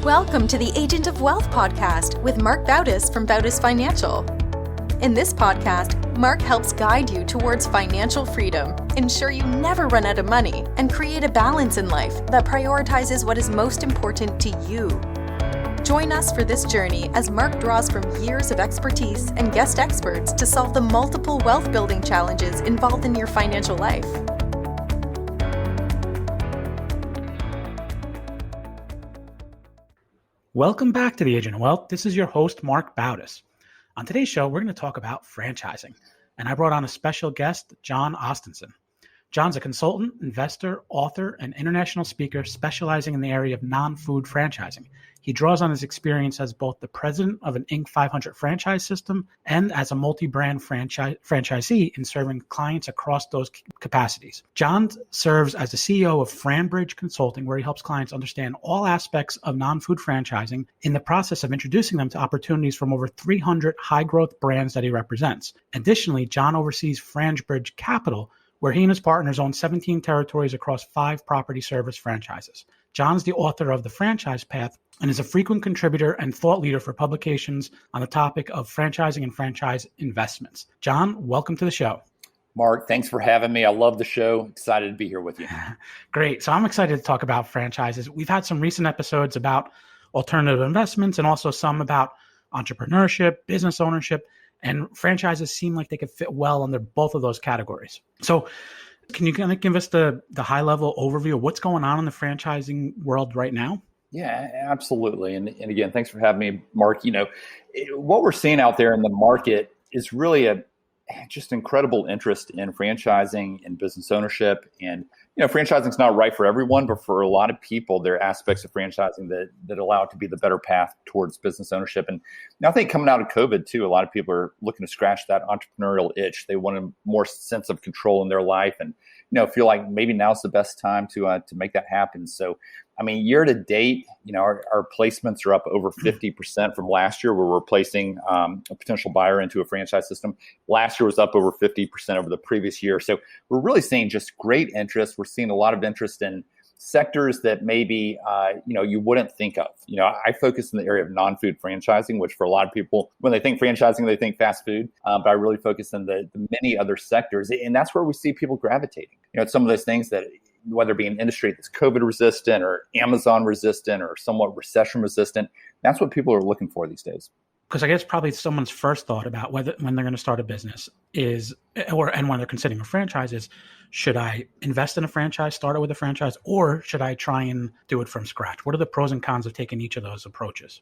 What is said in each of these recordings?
Welcome to the Agent of Wealth podcast with Marc Bautis from Bautis Financial. In this podcast, Marc helps guide you towards financial freedom, ensure you never run out of money, and create a balance in life that prioritizes what is most important to you. Join us for this journey as Marc draws from years of expertise and guest experts to solve the multiple wealth building challenges involved in your financial life. Welcome back to the Agent of Wealth. This is your host, Marc Bautis. On today's show, we're going to talk about franchising, and I brought on a special guest, Jon Ostenson. Jon's a consultant, investor, author, and international speaker specializing in the area of non-food franchising. He draws on his experience as both the president of an Inc. 500 franchise system and as a multi-brand franchisee in serving clients across those capacities. Jon serves as the CEO of FranBridge Consulting, where he helps clients understand all aspects of non-food franchising in the process of introducing them to opportunities from over 300 high-growth brands that he represents. Additionally, Jon oversees FranBridge Capital, where he and his partners own 17 territories across 5 property service franchises. Jon's the author of The Franchise Path and is a frequent contributor and thought leader for publications on the topic of franchising and franchise investments. Jon, welcome to the show. Marc, thanks for having me. I love the show. Excited to be here with you. Great. So I'm excited to talk about franchises. We've had some recent episodes about alternative investments and also some about entrepreneurship, business ownership, and franchises seem like they could fit well under both of those categories. So can you kind of give us the high-level overview of what's going on in the franchising world right now? Yeah, absolutely. And again, thanks for having me, Marc. You know, what we're seeing out there in the market is really just incredible interest in franchising and business ownership. And, you know, franchising is not right for everyone, but for a lot of people, there are aspects of franchising that allow it to be the better path towards business ownership. And now I think coming out of COVID too, a lot of people are looking to scratch that entrepreneurial itch. They want a more sense of control in their life and, you know, feel like maybe now's the best time to make that happen. So, I mean, year to date, you know, our placements are up over 50% from last year, where we're placing a potential buyer into a franchise system. Last year was up over 50% over the previous year. So we're really seeing just great interest. We're seeing a lot of interest in sectors that maybe, you know, you wouldn't think of. You know, I focus in the area of non-food franchising, which for a lot of people, when they think franchising, they think fast food. But I really focus on the many other sectors. And that's where we see people gravitating. You know, it's some of those things that, whether it be an industry that's COVID resistant or Amazon resistant or somewhat recession resistant, that's what people are looking for these days. Because I guess probably someone's first thought about when they're going to start a business and when they're considering a franchise is, should I invest in a franchise, start it with a franchise, or should I try and do it from scratch? What are the pros and cons of taking each of those approaches?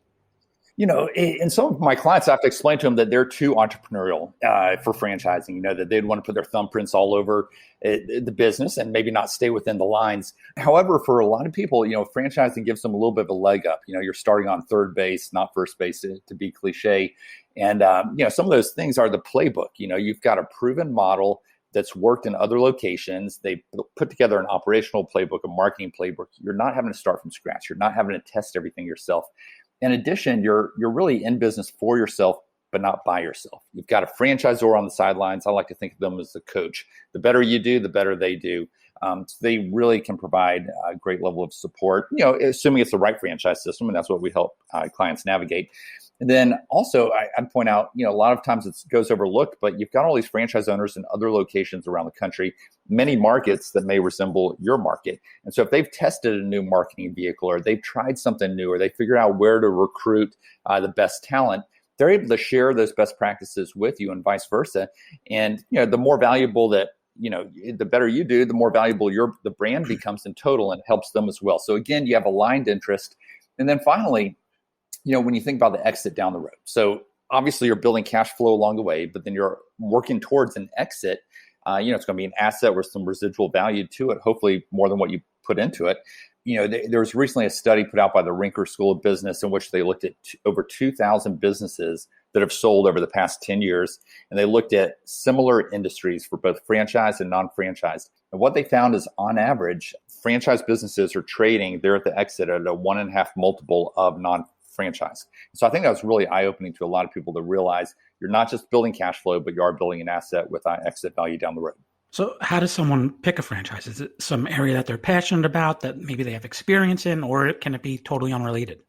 You know, and some of my clients, I have to explain to them that they're too entrepreneurial for franchising, you know, that they'd want to put their thumbprints all over the business and maybe not stay within the lines. However, for a lot of people, you know, franchising gives them a little bit of a leg up. You know, you're starting on third base, not first base, to be cliche. And, you know, some of those things are the playbook. You know, you've got a proven model that's worked in other locations. They put together an operational playbook, a marketing playbook. You're not having to start from scratch. You're not having to test everything yourself. In addition, you're really in business for yourself, but not by yourself. You've got a franchisor on the sidelines. I like to think of them as the coach. The better you do, the better they do. So they really can provide a great level of support, you know, assuming it's the right franchise system, and that's what we help clients navigate. And then also, I'd point out, you know, a lot of times it goes overlooked, but you've got all these franchise owners in other locations around the country, many markets that may resemble your market. And so if they've tested a new marketing vehicle or they've tried something new or they figure out where to recruit the best talent, they're able to share those best practices with you and vice versa. And, you know, the more valuable that, you know, the better you do, the more valuable the brand becomes in total and helps them as well. So again, you have aligned interest. And then finally, you know, when you think about the exit down the road, so obviously you're building cash flow along the way, but then you're working towards an exit. You know, it's going to be an asset with some residual value to it, hopefully more than what you put into it. You know, there was recently a study put out by the Rinker School of Business in which they looked at over 2,000 businesses that have sold over the past 10 years. And they looked at similar industries for both franchise and non-franchised. And what they found is on average, franchise businesses are trading there at the exit at a 1.5 multiple of non-franchise. So I think that was really eye-opening to a lot of people to realize you're not just building cash flow, but you are building an asset with exit value down the road. So how does someone pick a franchise? Is it some area that they're passionate about that maybe they have experience in, or can it be totally unrelated?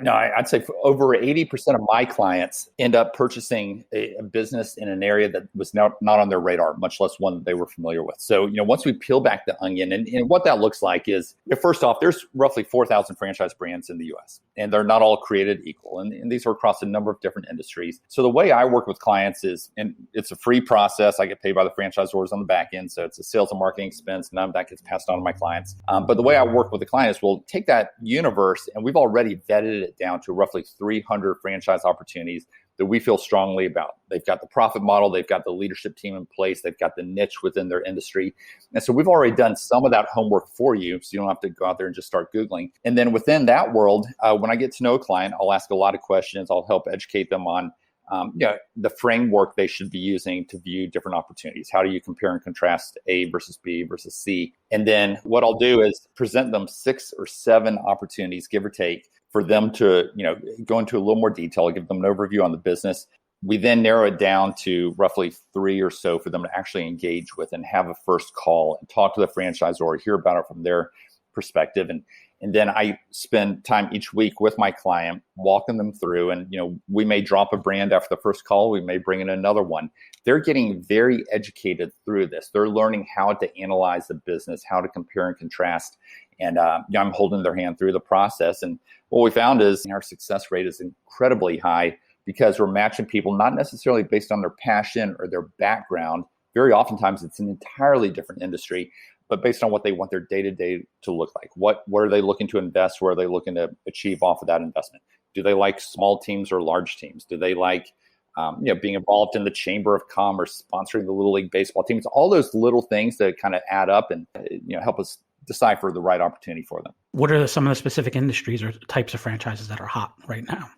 No, I'd say for over 80% of my clients end up purchasing a business in an area that was not on their radar, much less one that they were familiar with. So, once we peel back the onion, and what that looks like is, first off, there's roughly 4,000 franchise brands in the US, and they're not all created equal. And these are across a number of different industries. So the way I work with clients is, and it's a free process. I get paid by the franchisors on the back end. So it's a sales and marketing expense. None of that gets passed on to my clients. But the way I work with the client is we'll take that universe, and we've already vetted it down to roughly 300 franchise opportunities that we feel strongly about. They've got the profit model, they've got the leadership team in place, they've got the niche within their industry. And so we've already done some of that homework for you, so you don't have to go out there and just start Googling. And then within that world, when I get to know a client, I'll ask a lot of questions. I'll help educate them on the framework they should be using to view different opportunities. How do you compare and contrast A versus B versus C? And then what I'll do is present them 6 or 7 opportunities, give or take, for them to, go into a little more detail, give them an overview on the business. We then narrow it down to roughly 3 or so for them to actually engage with and have a first call and talk to the franchisor, hear about it from their perspective. And then I spend time each week with my client, walking them through. And, we may drop a brand after the first call. We may bring in another one. They're getting very educated through this. They're learning how to analyze the business, how to compare and contrast. And I'm holding their hand through the process. And what we found is our success rate is incredibly high because we're matching people not necessarily based on their passion or their background. Very oftentimes it's an entirely different industry, but based on what they want their day-to-day to look like. What are they looking to invest? Where are they looking to achieve off of that investment? Do they like small teams or large teams? Do they like being involved in the Chamber of Commerce, sponsoring the Little League baseball teams? All those little things that kind of add up and help us decipher the right opportunity for them. What are some of the specific industries or types of franchises that are hot right now?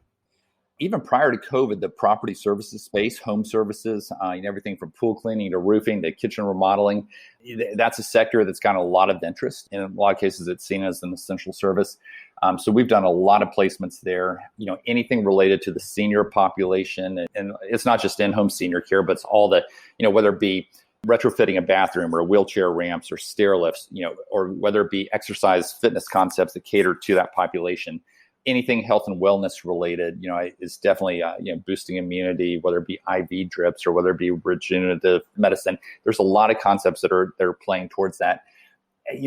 Even prior to COVID, the property services space, home services, everything from pool cleaning to roofing to kitchen remodeling, that's a sector that's got a lot of interest. In a lot of cases, it's seen as an essential service. So we've done a lot of placements there. Anything related to the senior population, and it's not just in-home senior care, but it's all the, whether it be retrofitting a bathroom or wheelchair ramps or stair lifts, or whether it be exercise fitness concepts that cater to that population. Anything health and wellness related, is definitely, boosting immunity, whether it be IV drips or whether it be regenerative medicine. There's a lot of concepts that are playing towards that.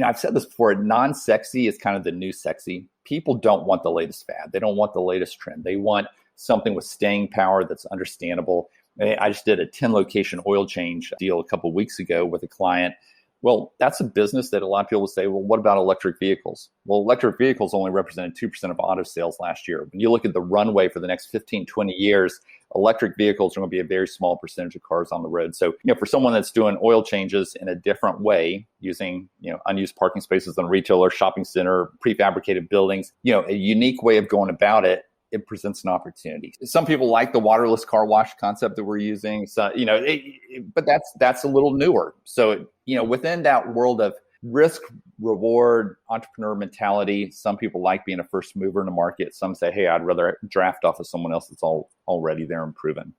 I've said this before, non-sexy is kind of the new sexy. People don't want the latest fad. They don't want the latest trend. They want something with staying power that's understandable. I just did a 10-location oil change deal a couple of weeks ago with a client. Well, that's a business that a lot of people will say, well, what about electric vehicles? Well, electric vehicles only represented 2% of auto sales last year. When you look at the runway for the next 15, 20 years, electric vehicles are going to be a very small percentage of cars on the road. So, for someone that's doing oil changes in a different way, using, unused parking spaces in a retail or shopping center, prefabricated buildings, a unique way of going about it, it presents an opportunity. Some people like the waterless car wash concept that we're using. So, but that's a little newer. So, within that world of risk, reward, entrepreneur mentality, some people like being a first mover in the market. Some say, hey, I'd rather draft off of someone else that's already there and proven.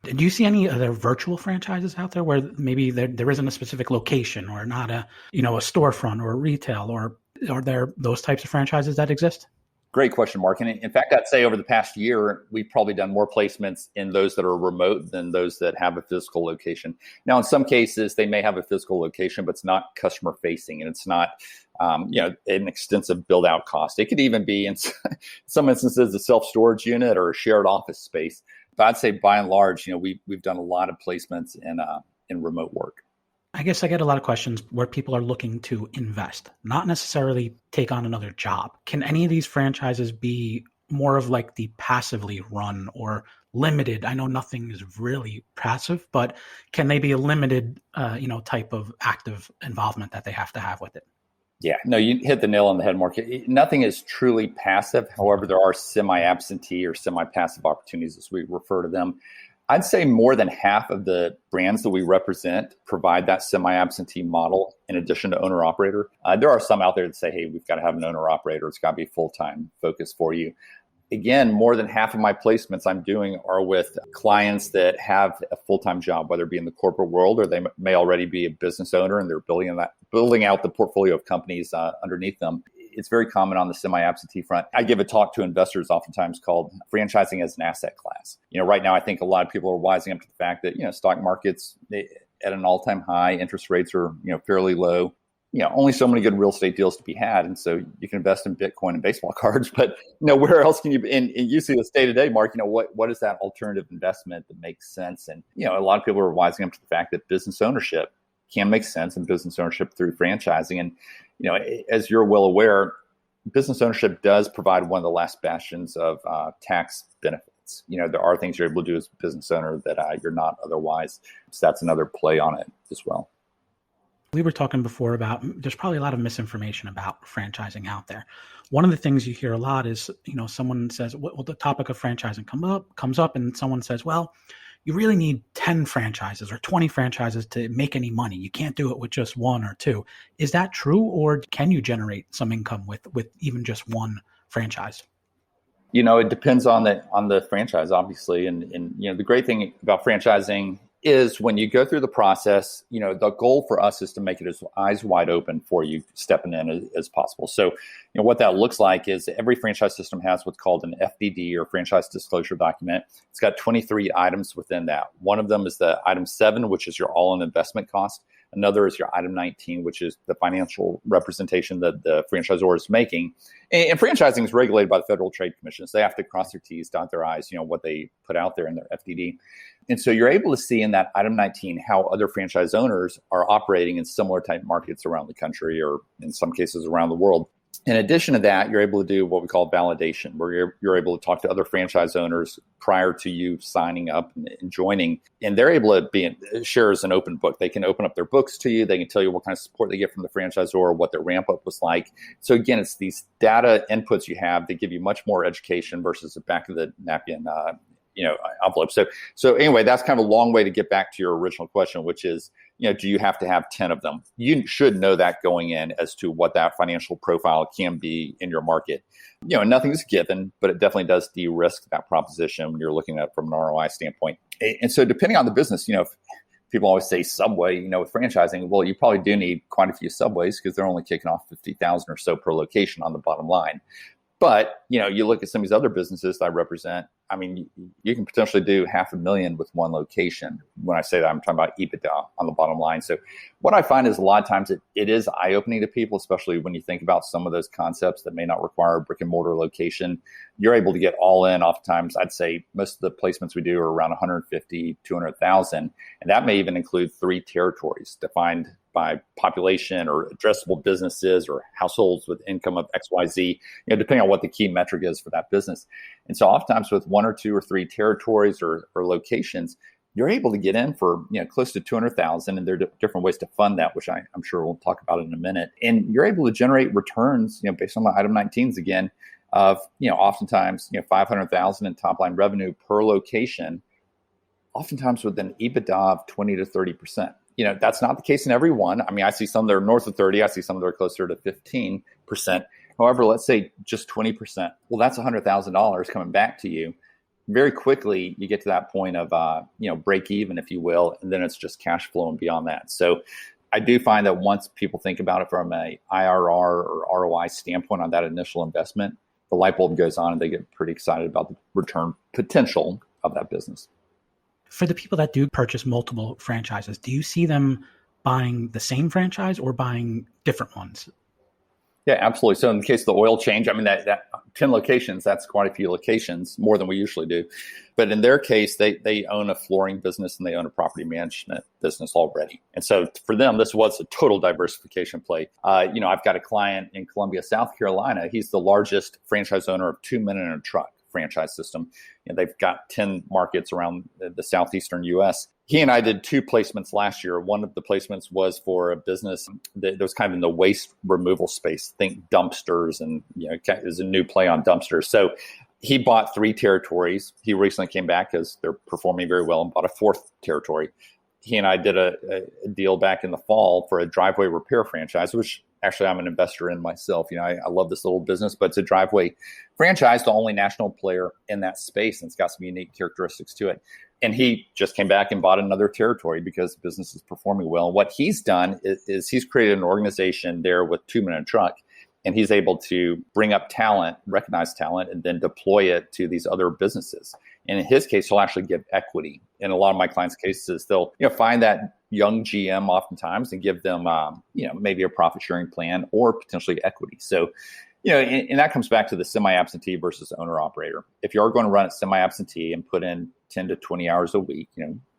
Do you see any other virtual franchises out there where maybe there isn't a specific location or not a storefront or a retail, or are there those types of franchises that exist? Great question, Mark. And in fact, I'd say over the past year, we've probably done more placements in those that are remote than those that have a physical location. Now, in some cases, they may have a physical location, but it's not customer facing, and it's not, an extensive build out cost. It could even be in some instances a self-storage unit or a shared office space. But I'd say by and large, we've done a lot of placements in remote work. I guess I get a lot of questions where people are looking to invest, not necessarily take on another job. Can any of these franchises be more of like the passively run or limited? I know nothing is really passive, but can they be a limited, type of active involvement that they have to have with it? Yeah, no, you hit the nail on the head, Mark. Nothing is truly passive. However, there are semi-absentee or semi-passive opportunities, as we refer to them. I'd say more than half of the brands that we represent provide that semi-absentee model in addition to owner-operator. There are some out there that say, hey, we've got to have an owner-operator. It's got to be full-time focus for you. Again, more than half of my placements I'm doing are with clients that have a full-time job, whether it be in the corporate world or they may already be a business owner and they're building out the portfolio of companies underneath them. it's very common on the semi-absentee front. I give a talk to investors oftentimes called franchising as an asset class. Right now I think a lot of people are wising up to the fact that, stock markets at an all-time high, interest rates are, fairly low. Only so many good real estate deals to be had. And so you can invest in Bitcoin and baseball cards, but where else can you, and you see this day to day, Mark, what is that alternative investment that makes sense? And, a lot of people are wising up to the fact that business ownership can make sense, and business ownership through franchising. And, as you're well aware, business ownership does provide one of the last bastions of tax benefits. There are things you're able to do as a business owner that you're not otherwise. So that's another play on it as well. We were talking before about there's probably a lot of misinformation about franchising out there. One of the things you hear a lot is, someone says, well, the topic of franchising comes up and someone says, well, you really need 10 franchises or 20 franchises to make any money. You can't do it with just one or two. Is that true, or can you generate some income with even just one franchise? It depends on the franchise, obviously. And the great thing about franchising is when you go through the process, the goal for us is to make it as eyes wide open for you stepping in as possible. So, what that looks like is every franchise system has what's called an FDD, or franchise disclosure document. It's got 23 items within that. One of them is the item 7, which is your all-in investment cost. Another is your item 19, which is the financial representation that the franchisor is making. And franchising is regulated by the Federal Trade Commission. So they have to cross their T's, dot their I's, what they put out there in their FDD. And so you're able to see in that item 19 how other franchise owners are operating in similar type markets around the country, or in some cases around the world. In addition to that, you're able to do what we call validation, where you're able to talk to other franchise owners prior to you signing up and joining. And they're able to share as an open book. They can open up their books to you. They can tell you what kind of support they get from the franchisor, what their ramp up was like. So again, it's these data inputs you have that give you much more education versus the back of the napkin envelope. So anyway, that's kind of a long way to get back to your original question, which is, do you have to have 10 of them? You should know that going in as to what that financial profile can be in your market. Nothing's given, but it definitely does de-risk that proposition when you're looking at it from an ROI standpoint. And so depending on the business, if people always say Subway, with franchising, well, you probably do need quite a few Subways because they're only kicking off 50,000 or so per location on the bottom line. But, you look at some of these other businesses that I represent, you can potentially do $500,000 with one location. When I say that, I'm talking about EBITDA on the bottom line. So what I find is a lot of times it is eye-opening to people, especially when you think about some of those concepts that may not require a brick and mortar location. You're able to get all in. Oftentimes, I'd say most of the placements we do are around 150, 200,000. And that may even include 3 territories defined by population or addressable businesses or households with income of XYZ, depending on what the key metric is for that business. And so oftentimes with 1 or 2 or 3 territories or locations, you're able to get in for close to 200,000, and there are different ways to fund that, which I'm sure we'll talk about in a minute. And you're able to generate returns, based on the item 19s again, of oftentimes 500,000 in top line revenue per location, oftentimes with an EBITDA of 20 to 30%. That's not the case in every one. I see some that are north of 30. I see some that are closer to 15%. However, let's say just 20%. Well, that's $100,000 coming back to you. Very quickly, you get to that point of, break even, if you will, and then it's just cash flow and beyond that. So I do find that once people think about it from a IRR or ROI standpoint on that initial investment, the light bulb goes on and they get pretty excited about the return potential of that business. For the people that do purchase multiple franchises, do you see them buying the same franchise or buying different ones? Yeah, absolutely. So in the case of the oil change, that 10 locations, that's quite a few locations, more than we usually do. But in their case, they own a flooring business and they own a property management business already. And so for them, this was a total diversification play. I've got a client in Columbia, South Carolina. He's the largest franchise owner of 2 Men in a Truck franchise system. They've got 10 markets around the southeastern U.S. He and I did 2 placements last year. One of the placements was for a business that was kind of in the waste removal space. Think dumpsters, and there's a new play on dumpsters. So he bought 3 territories. He recently came back because they're performing very well and bought a 4th territory. He and I did a deal back in the fall for a driveway repair franchise, which actually I'm an investor in myself. I love this little business, but it's a driveway franchise, the only national player in that space, and it's got some unique characteristics to it. And he just came back and bought another territory because the business is performing well. And what he's done is he's created an organization there with 2 Men in a Truck. and he's able to bring up talent, recognize talent, and then deploy it to these other businesses. And in his case, he'll actually give equity. In a lot of my clients' cases, they'll find that young GM oftentimes and give them maybe a profit sharing plan or potentially equity. So and that comes back to the semi-absentee versus owner-operator. If you are going to run it semi-absentee and put in 10 to 20 hours a week,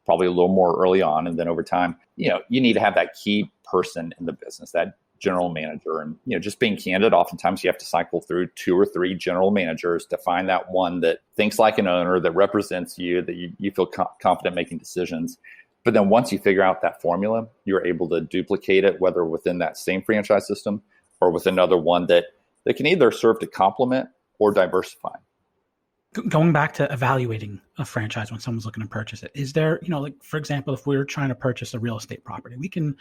probably a little more early on, and then over time, you need to have that key person in the business, that general manager. And, just being candid, oftentimes you have to cycle through 2 or 3 general managers to find that one that thinks like an owner, that represents you, that you feel confident making decisions. But then once you figure out that formula, you're able to duplicate it, whether within that same franchise system or with another one that can either serve to complement or diversify. Going back to evaluating a franchise when someone's looking to purchase it, is there, for example, if we're trying to purchase a real estate property, we can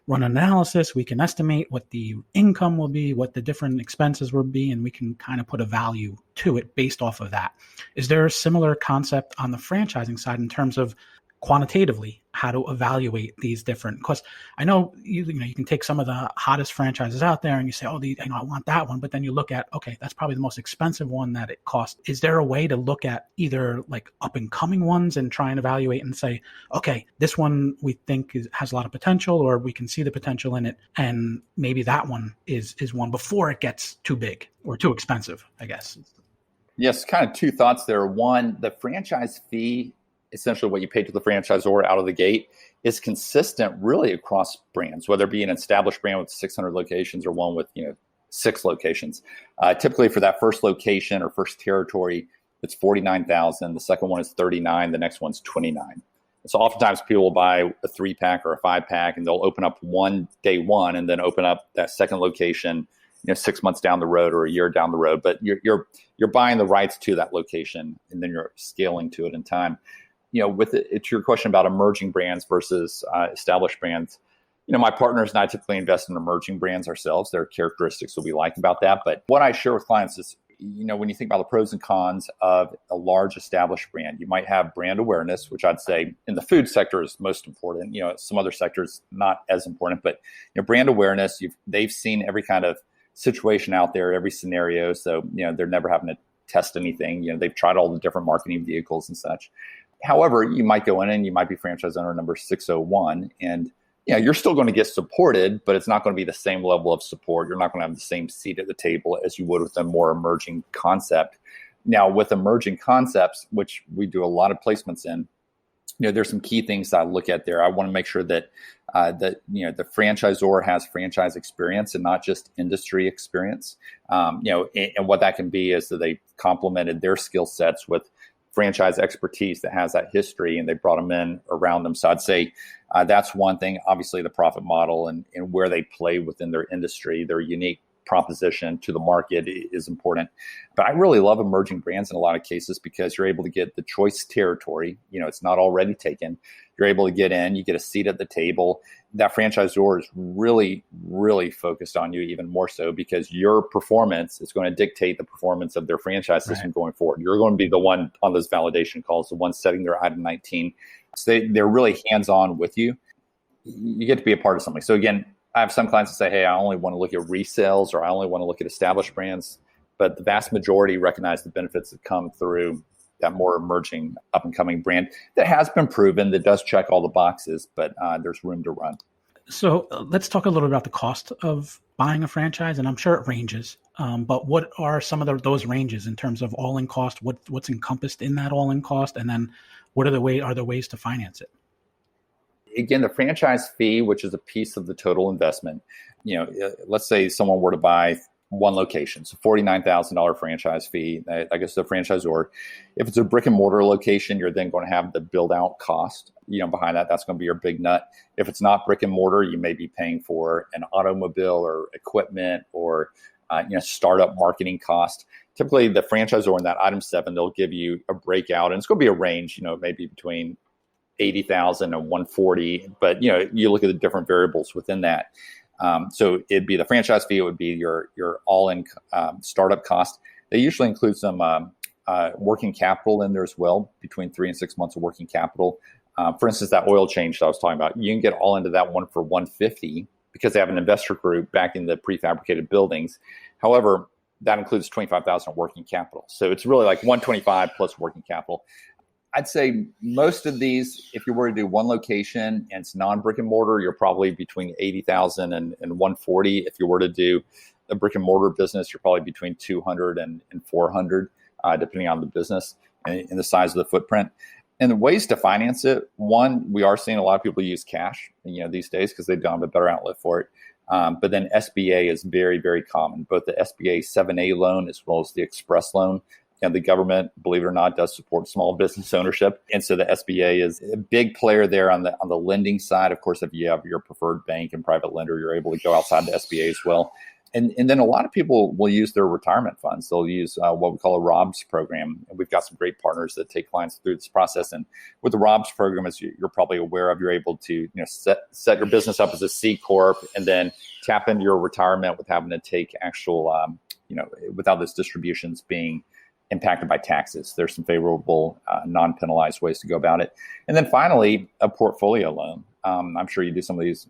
run an analysis, we can estimate what the income will be, what the different expenses will be, and we can kind of put a value to it based off of that. Is there a similar concept on the franchising side in terms of quantitatively how to evaluate these different, because I know you can take some of the hottest franchises out there and you say, I want that one, but then you look at, okay, that's probably the most expensive one that it costs. Is there a way to look at either like up and coming ones and try and evaluate and say, okay, this one we think has a lot of potential, or we can see the potential in it, and maybe that one is one before it gets too big or too expensive, I guess? Yes, kind of 2 thoughts there. One, the franchise fee, essentially what you pay to the franchisor out of the gate, is consistent really across brands, whether it be an established brand with 600 locations or one with 6 locations. Typically for that first location or first territory, it's $49,000. The second one is $39,000. The next one's $29,000. So oftentimes people will buy a 3-pack or a 5-pack, and they'll open up one day one and then open up that second location 6 months down the road or a year down the road. But you're buying the rights to that location, and then you're scaling to it in time. With it, to your question about emerging brands versus established brands, my partners and I typically invest in emerging brands ourselves. There are characteristics that we like about that. But what I share with clients is, when you think about the pros and cons of a large established brand, you might have brand awareness, which I'd say in the food sector is most important. Some other sectors not as important, but brand awareness. They've seen every kind of situation out there, every scenario. So they're never having to test anything. They've tried all the different marketing vehicles and such. However, you might go in and you might be franchise owner number 601, and you're still going to get supported, but it's not going to be the same level of support. You're not going to have the same seat at the table as you would with a more emerging concept. Now, with emerging concepts, which we do a lot of placements in, there's some key things that I look at there. I want to make sure that the franchisor has franchise experience and not just industry experience. And what that can be is that they complemented their skill sets with franchise expertise that has that history, and they brought them in around them. So I'd say that's one thing. Obviously, the profit model and where they play within their industry, their unique proposition to the market is important. But I really love emerging brands in a lot of cases because you're able to get the choice territory. It's not already taken. You're able to get in, you get a seat at the table. That franchisor is really, really focused on you even more so because your performance is going to dictate the performance of their franchise system going forward. You're going to be the one on those validation calls, the one setting their item 19. So they're really hands-on with you. You get to be a part of something. So again, I have some clients that say, hey, I only want to look at resales or I only want to look at established brands. But the vast majority recognize the benefits that come through that more emerging up and coming brand that has been proven, that does check all the boxes, but there's room to run. So let's talk a little bit about the cost of buying a franchise, and I'm sure it ranges. But what are some of those ranges in terms of all-in cost? What's encompassed in that all-in cost, and then what are the ways to finance it? Again, the franchise fee, which is a piece of the total investment. Let's say someone were to buy one location, so $49,000 franchise fee. I guess the franchisor. If it's a brick and mortar location, you're then going to have the build out cost. Behind that, that's going to be your big nut. If it's not brick and mortar, you may be paying for an automobile or equipment or startup marketing cost. Typically, the franchisor in that item 7, they'll give you a breakout, and it's going to be a range. Maybe between $80,000 and $140,000, but you look at the different variables within that. So it'd be the franchise fee. It would be your all-in startup cost. They usually include some working capital in there as well, between 3 and 6 months of working capital. For instance, that oil change that I was talking about, you can get all into that one for $150 because they have an investor group backing the prefabricated buildings. However, that includes 25,000 working capital. So it's really like 125 plus working capital. I'd say most of these, if you were to do one location and it's non-brick and mortar, you're probably between 80,000 and 140. If you were to do a brick and mortar business, you're probably between 200 and 400, depending on the business and the size of the footprint. And the ways to finance it, one, we are seeing a lot of people use cash, these days because they don't have a better outlet for it. But then SBA is very, very common, both the SBA 7A loan as well as the Express loan. And the government, believe it or not, does support small business ownership. And so the SBA is a big player there on the lending side. Of course, if you have your preferred bank and private lender, you're able to go outside the SBA as well. And then a lot of people will use their retirement funds. They'll use what we call a ROBS program. And we've got some great partners that take clients through this process. And with the ROBS program, as you're probably aware of, you're able to set your business up as a C Corp and then tap into your retirement with having to take actual, without those distributions being impacted by taxes. There's some favorable, non-penalized ways to go about it. And then finally, a portfolio loan. I'm sure you do some of these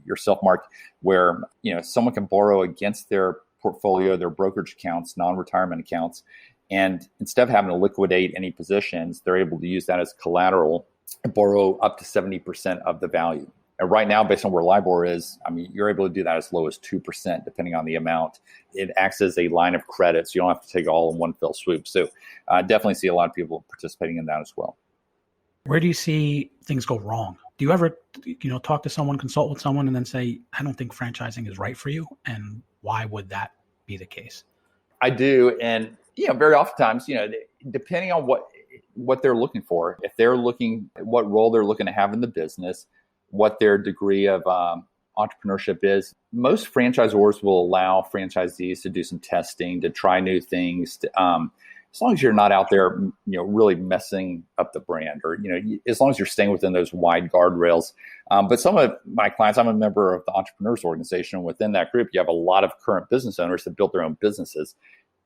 yourself, Mark, where someone can borrow against their portfolio, their brokerage accounts, non-retirement accounts, and instead of having to liquidate any positions, they're able to use that as collateral and borrow up to 70% of the value. And right now, based on where LIBOR is, you're able to do that as low as 2%, depending on the amount. It acts as a line of credit, so you don't have to take it all in one fell swoop. So definitely see a lot of people participating in that as well. Where do you see things go wrong? Do you ever, talk to someone, consult with someone, and then say, I don't think franchising is right for you? And why would that be the case? I do. And, very oftentimes, depending on what they're looking for, if they're looking at what role they're looking to have in the business, what their degree of entrepreneurship is, most franchisors will allow franchisees to do some testing, to try new things, as long as you're not out there, really messing up the brand, or, as long as you're staying within those wide guardrails. But some of my clients, I'm a member of the Entrepreneurs Organization. Within that group, you have a lot of current business owners that built their own businesses.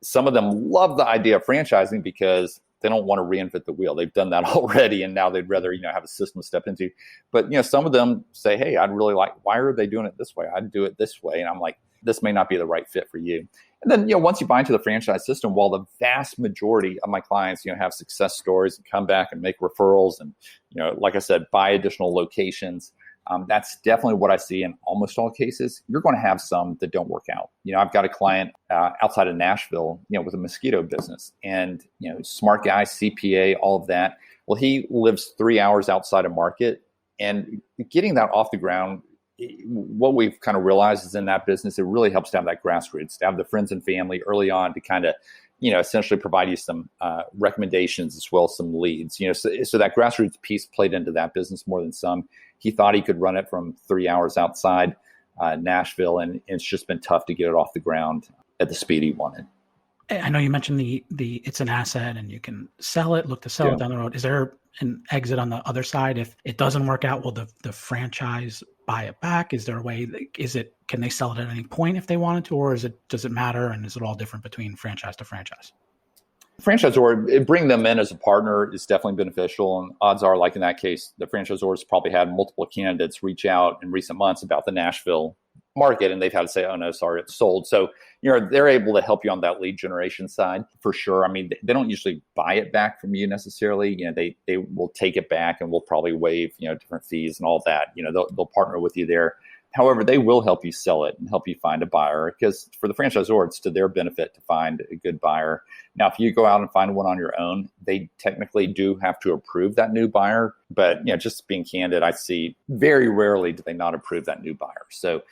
Some of them love the idea of franchising because they don't want to reinvent the wheel. They've done that already, and now they'd rather, have a system to step into. But, some of them say, hey, I'd really why are they doing it this way? I'd do it this way. And I'm like, this may not be the right fit for you. And then, once you buy into the franchise system, while the vast majority of my clients, have success stories and come back and make referrals and, like I said, buy additional locations, that's definitely what I see in almost all cases. You're going to have some that don't work out. I've got a client outside of Nashville, with a mosquito business, and, smart guy, CPA, all of that. Well, he lives 3 hours outside of market, and getting that off the ground, what we've kind of realized is in that business, it really helps to have that grassroots, to have the friends and family early on to kind of, essentially provide you some recommendations as well as some leads. So that grassroots piece played into that business more than some. He thought he could run it from 3 hours outside Nashville, and it's just been tough to get it off the ground at the speed he wanted. I know you mentioned the it's an asset and you can sell it, look to sell it down the road. Is there an exit on the other side? If it doesn't work out, will the franchise buy it back? Is there a way? Can they sell it at any point if they wanted to, or does it matter? And is it all different between franchise to franchise? Franchisor, bring them in as a partner is definitely beneficial. And odds are, like in that case, the franchisors probably had multiple candidates reach out in recent months about the Nashville market, and they've had to say, oh no, sorry, it's sold. So, they're able to help you on that lead generation side for sure. They don't usually buy it back from you necessarily. They will take it back and will probably waive, different fees and all that. They'll partner with you there. However, they will help you sell it and help you find a buyer, because for the franchisor, it's to their benefit to find a good buyer. Now, if you go out and find one on your own, they technically do have to approve that new buyer. But, just being candid, I see very rarely do they not approve that new buyer. So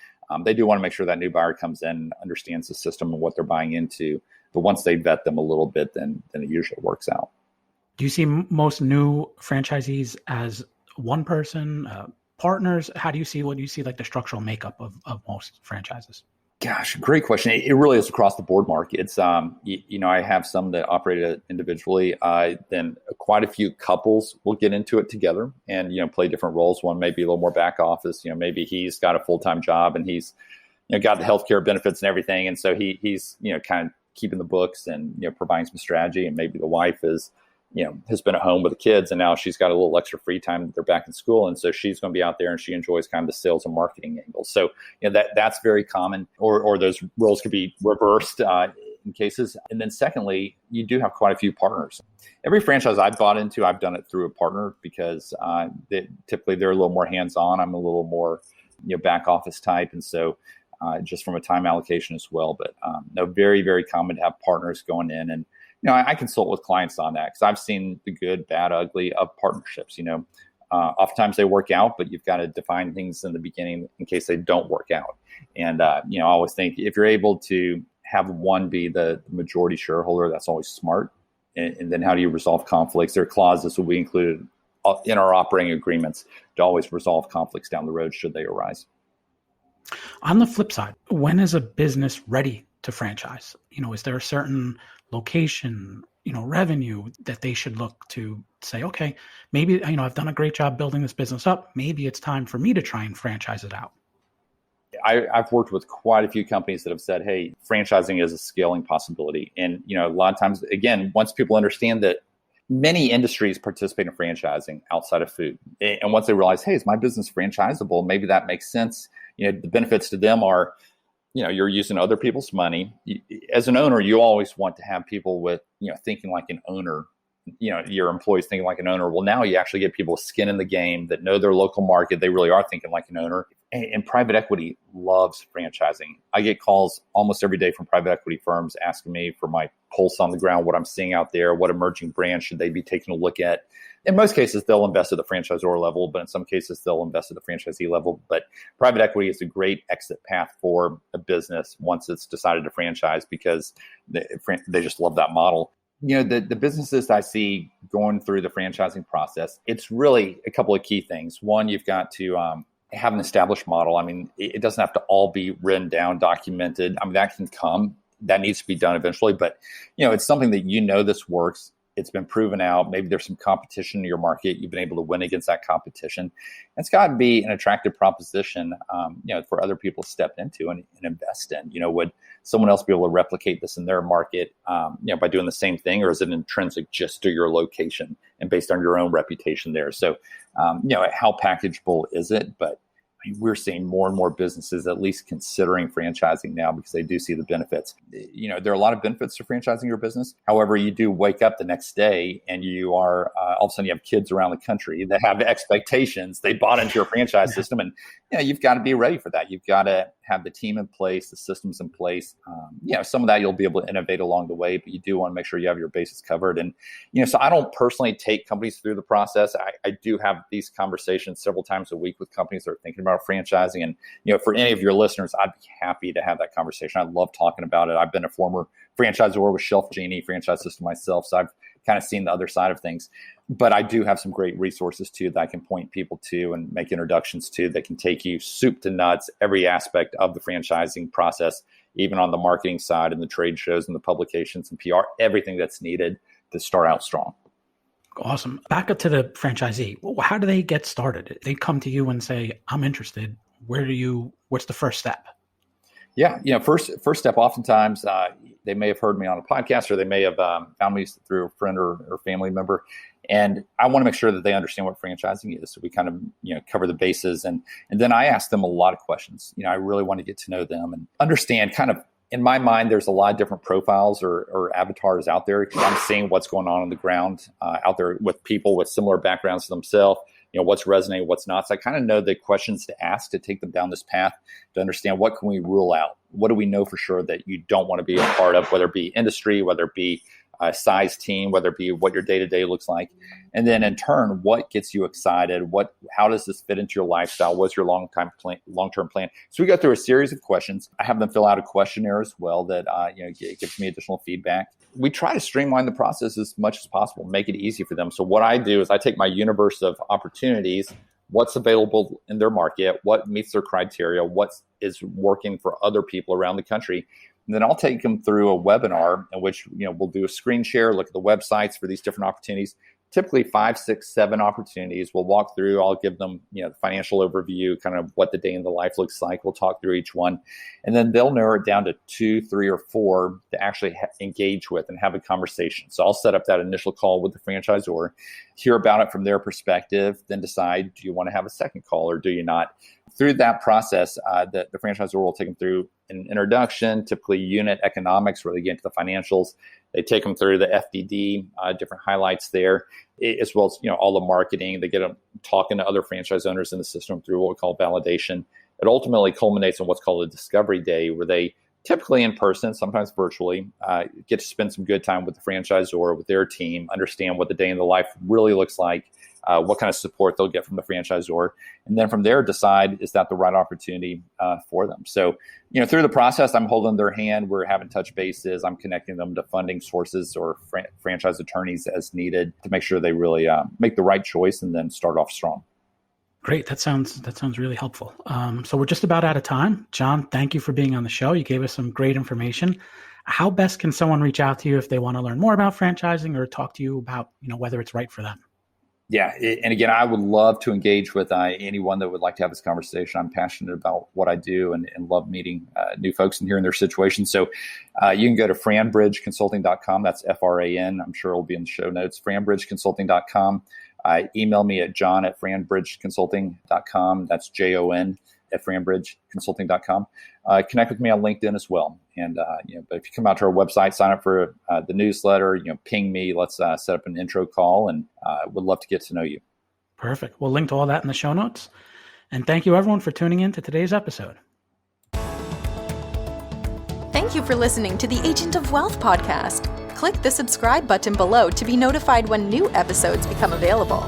they do want to make sure that new buyer comes in, understands the system and what they're buying into. But once they vet them a little bit, then it usually works out. Do you see most new franchisees as one person, partners? What do you see like the structural makeup of most franchises? Gosh, great question. It really is across the board, Mark. It's, I have some that operate it individually. Then quite a few couples will get into it together and, play different roles. One may be a little more back office. Maybe he's got a full-time job and he's, got the healthcare benefits and everything. And so he's, kind of keeping the books and, providing some strategy. And maybe the wife is, has been at home with the kids, and now she's got a little extra free time. They're back in school. And so she's going to be out there and she enjoys kind of the sales and marketing angle. So, that's very common, or those roles could be reversed in cases. And then secondly, you do have quite a few partners. Every franchise I've bought into, I've done it through a partner because typically they're a little more hands-on. I'm a little more, back office type. And so just from a time allocation as well, but very, very common to have partners going in. And, I consult with clients on that because I've seen the good, bad, ugly of partnerships. Oftentimes they work out, but you've got to define things in the beginning in case they don't work out. And, I always think if you're able to have one be the majority shareholder, that's always smart. And then how do you resolve conflicts? There are clauses that we included in our operating agreements to always resolve conflicts down the road should they arise. On the flip side, when is a business ready to franchise? Is there a certain location, revenue that they should look to say, okay, maybe, I've done a great job building this business up. Maybe it's time for me to try and franchise it out. I've worked with quite a few companies that have said, hey, franchising is a scaling possibility. And, a lot of times, again, once people understand that many industries participate in franchising outside of food. And once they realize, hey, is my business franchisable? Maybe that makes sense. The benefits to them are, you're using other people's money. As an owner, you always want to have people with, thinking like an owner, your employees thinking like an owner. Well, now you actually get people with skin in the game that know their local market. They really are thinking like an owner. And private equity loves franchising. I get calls almost every day from private equity firms asking me for my pulse on the ground, what I'm seeing out there, what emerging brands should they be taking a look at. In most cases, they'll invest at the franchisor level, but in some cases, they'll invest at the franchisee level. But private equity is a great exit path for a business once it's decided to franchise because they just love that model. The businesses I see going through the franchising process, it's really a couple of key things. One, you've got to have an established model. I mean, it doesn't have to all be written down, documented. I mean, that can come. That needs to be done eventually. But, it's something that this works. It's been proven out. Maybe there's some competition in your market. You've been able to win against that competition. It's got to be an attractive proposition, for other people to step into and invest in. Would someone else be able to replicate this in their market, by doing the same thing, or is it intrinsic just to your location and based on your own reputation there? So, how packageable is it? But we're seeing more and more businesses at least considering franchising now because they do see the benefits. There are a lot of benefits to franchising your business. However, you do wake up the next day and you are all of a sudden you have kids around the country that have expectations. They bought into your franchise system, and you've got to be ready for that. You've got to have the team in place, the systems in place. Some of that you'll be able to innovate along the way, but you do want to make sure you have your bases covered. And so I don't personally take companies through the process. I do have these conversations several times a week with companies that are thinking about franchising. And for any of your listeners, I'd be happy to have that conversation. I love talking about it. I've been a former franchisor with Shelf Genie franchise system myself, so I've kind of seen the other side of things. But I do have some great resources too that I can point people to and make introductions to that can take you soup to nuts, every aspect of the franchising process, even on the marketing side and the trade shows and the publications and PR, everything that's needed to start out strong. Awesome. Back up to the franchisee. How do they get started? They come to you and say, I'm interested. What's the first step? Yeah. First step, oftentimes they may have heard me on a podcast, or they may have found me through a friend or family member. And I want to make sure that they understand what franchising is. So we kind of, cover the bases. And then I ask them a lot of questions. I really want to get to know them and understand kind of, in my mind, there's a lot of different profiles or avatars out there because I'm seeing what's going on the ground out there with people with similar backgrounds to themselves. What's resonating, what's not. So I kind of know the questions to ask to take them down this path to understand what can we rule out? What do we know for sure that you don't want to be a part of, whether it be industry, whether it be a size team, whether it be what your day-to-day looks like. And then in turn, what gets you excited? How does this fit into your lifestyle? What's your long-term plan? So we go through a series of questions. I have them fill out a questionnaire as well that gives me additional feedback. We try to streamline the process as much as possible, make it easy for them. So what I do is I take my universe of opportunities, what's available in their market, what meets their criteria, what is working for other people around the country. And then I'll take them through a webinar in which, we'll do a screen share, look at the websites for these different opportunities, typically 5, 6, 7 opportunities. We'll walk through. I'll give them, the financial overview, kind of what the day in the life looks like. We'll talk through each one, and then they'll narrow it down to 2, 3, or 4 to actually engage with and have a conversation. So I'll set up that initial call with the franchisor, hear about it from their perspective, then decide, do you want to have a second call or do you not? Through that process, the franchisor will take them through an introduction, typically unit economics, where they get into the financials. They take them through the FDD, different highlights there, as well as all the marketing. They get them talking to other franchise owners in the system through what we call validation. It ultimately culminates in what's called a discovery day, where they typically in person, sometimes virtually, get to spend some good time with the franchisor, with their team, understand what the day in the life really looks like, what kind of support they'll get from the franchisor, and then from there decide, is that the right opportunity for them? So, through the process, I'm holding their hand. We're having touch bases. I'm connecting them to funding sources or franchise attorneys as needed to make sure they really make the right choice and then start off strong. Great. That sounds really helpful. So we're just about out of time. Jon, thank you for being on the show. You gave us some great information. How best can someone reach out to you if they want to learn more about franchising or talk to you about, whether it's right for them? Yeah. And again, I would love to engage with anyone that would like to have this conversation. I'm passionate about what I do and love meeting new folks and hearing their situation. So you can go to franbridgeconsulting.com. That's FRAN. I'm sure it'll be in the show notes. franbridgeconsulting.com. Email me at john@franbridgeconsulting.com. That's JON@franbridgeconsulting.com. Connect with me on LinkedIn as well. And, but if you come out to our website, sign up for the newsletter, ping me, let's set up an intro call, and would love to get to know you. Perfect. We'll link to all that in the show notes. And thank you everyone for tuning in to today's episode. Thank you for listening to the Agent of Wealth podcast. Click the subscribe button below to be notified when new episodes become available.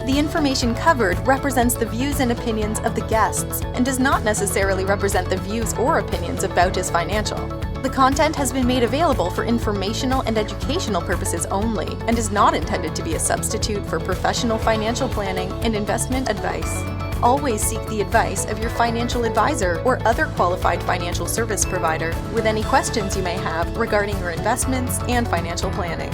The information covered represents the views and opinions of the guests and does not necessarily represent the views or opinions of Bautis Financial. The content has been made available for informational and educational purposes only and is not intended to be a substitute for professional financial planning and investment advice. Always seek the advice of your financial advisor or other qualified financial service provider with any questions you may have regarding your investments and financial planning.